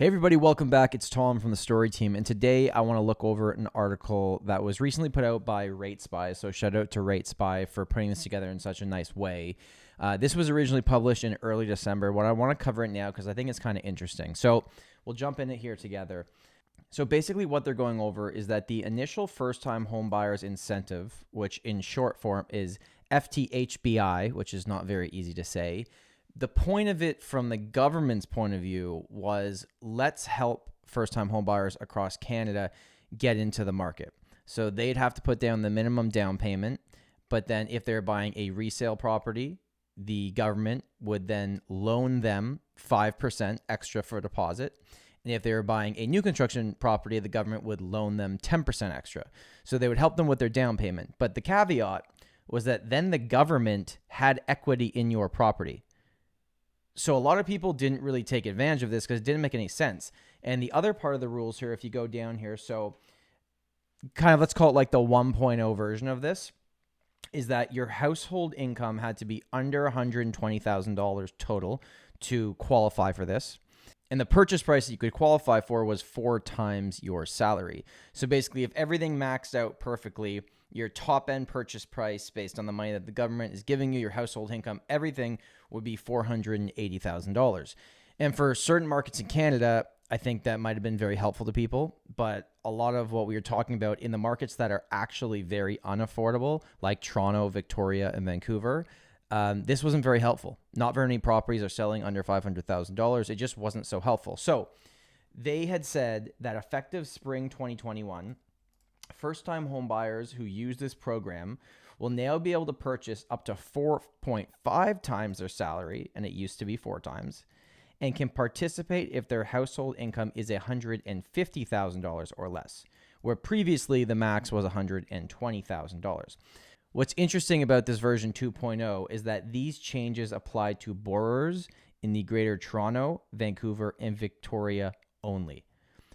Hey everybody, welcome back. It's Tom from the Story Team, and today I want to look over an article that was recently put out by RateSpy. So shout out to RateSpy for putting this together in such a nice way. This was originally published in early December. What I want to cover it now because I think it's kind of interesting. So we'll jump in it here together. So basically what they're going over is that the initial first-time homebuyers incentive, which in short form is FTHBI, which is not very easy to say. The point of it from the government's point of view was let's help first-time homebuyers across Canada get into the market. So they'd have to put down the minimum down payment, but then if they're buying a resale property, the government would then loan them 5% extra for deposit. And if they were buying a new construction property, the government would loan them 10% extra. So they would help them with their down payment. But the caveat was that then the government had equity in your property. So a lot of people didn't really take advantage of this because it didn't make any sense. And the other part of the rules here, if you go down here, so kind of let's call it like the 1.0 version of this, is that your household income had to be under $120,000 total to qualify for this. And the purchase price that you could qualify for was 4 times your salary. So basically, if everything maxed out perfectly, your top end purchase price based on the money that the government is giving you, your household income, everything would be $480,000. And for certain markets in Canada, I think that might have been very helpful to people. But a lot of what we were talking about in the markets that are actually very unaffordable, like Toronto, Victoria, and Vancouver, this wasn't very helpful. Not very many properties are selling under $500,000. It just wasn't so helpful. So they had said that effective spring 2021, first-time home buyers who use this program will now be able to purchase up to 4.5 times their salary, and it used to be 4 times, and can participate if their household income is $150,000 or less, where previously the max was $120,000. What's interesting about this version 2.0 is that these changes apply to borrowers in the Greater Toronto, Vancouver, and Victoria only.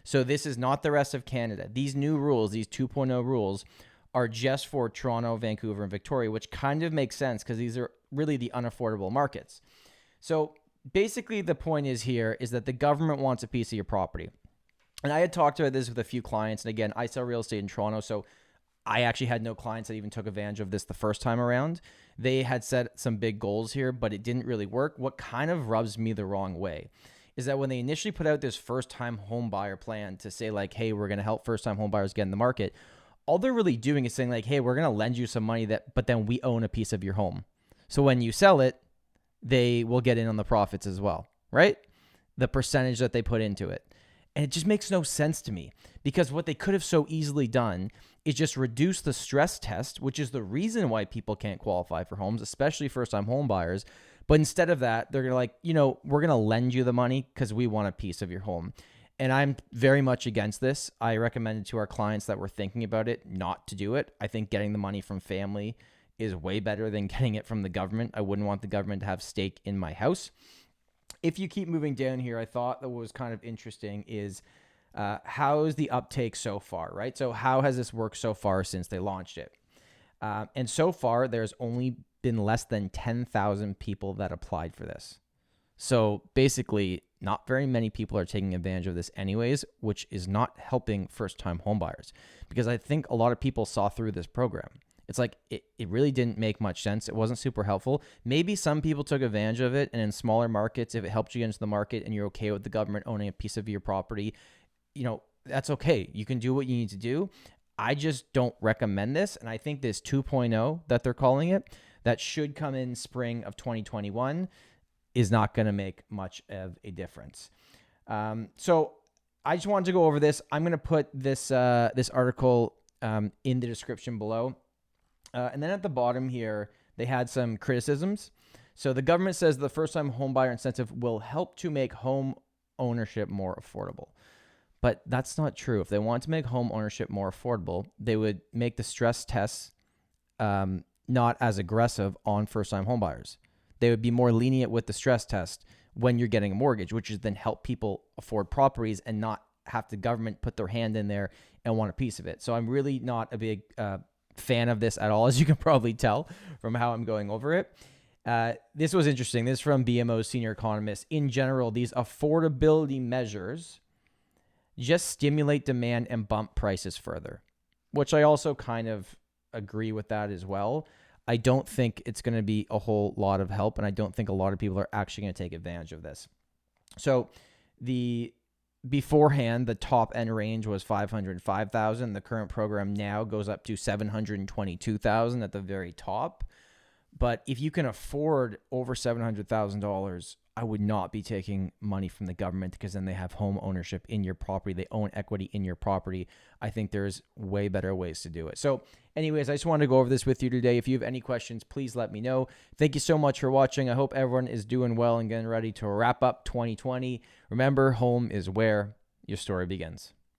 So this is not the rest of Canada. These new rules, these 2.0 rules, are just for Toronto, Vancouver, and Victoria, which kind of makes sense because these are really the unaffordable markets. So basically the point is here is that the government wants a piece of your property. And I had talked about this with a few clients. And again, I sell real estate in Toronto, so I actually had no clients that even took advantage of this the first time around. They had set some big goals here, but it didn't really work. What kind of rubs me the wrong way is that when they initially put out this first-time home buyer plan to say like, hey, we're going to help first-time home buyers get in the market, all they're really doing is saying like, hey, we're going to lend you some money but then we own a piece of your home. So when you sell it, they will get in on the profits as well, right? The percentage that they put into it. And it just makes no sense to me because what they could have so easily done is just reduce the stress test, which is the reason why people can't qualify for homes, especially first-time home buyers. But instead of that, they're going to like, we're going to lend you the money because we want a piece of your home. And I'm very much against this. I recommended to our clients that were thinking about it not to do it. I think getting the money from family is way better than getting it from the government. I wouldn't want the government to have stake in my house. If you keep moving down here, I thought that what was kind of interesting is how is the uptake so far, right? So how has this worked so far since they launched it? And so far, there's only been less than 10,000 people that applied for this. So basically, not very many people are taking advantage of this anyways, which is not helping first-time homebuyers because I think a lot of people saw through this program. It's like it really didn't make much sense. It wasn't super helpful. Maybe some people took advantage of it, and in smaller markets, if it helped you get into the market and you're okay with the government owning a piece of your property, that's okay. You can do what you need to do. I just don't recommend this, and I think this 2.0 that they're calling it, that should come in spring of 2021, is not going to make much of a difference. So I just wanted to go over this. I'm going to put this article in the description below. And then at the bottom here, they had some criticisms. So the government says the first-time homebuyer incentive will help to make home ownership more affordable. But that's not true. If they want to make home ownership more affordable, they would make the stress tests not as aggressive on first-time homebuyers. They would be more lenient with the stress test when you're getting a mortgage, which is then help people afford properties and not have the government put their hand in there and want a piece of it. So I'm really not a big fan of this at all, as you can probably tell from how I'm going over it. This was interesting. This is from BMO's senior economist. In general, these affordability measures just stimulate demand and bump prices further, which I also kind of agree with that as well. I don't think it's going to be a whole lot of help, and I don't think a lot of people are actually going to take advantage of this. So beforehand, the top end range was $505,000. The current program now goes up to $722,000 at the very top. But if you can afford over $700,000, I would not be taking money from the government, because then they have home ownership in your property. They own equity in your property. I think there's way better ways to do it. So anyways, I just wanted to go over this with you today. If you have any questions, please let me know. Thank you so much for watching. I hope everyone is doing well and getting ready to wrap up 2020. Remember, home is where your story begins.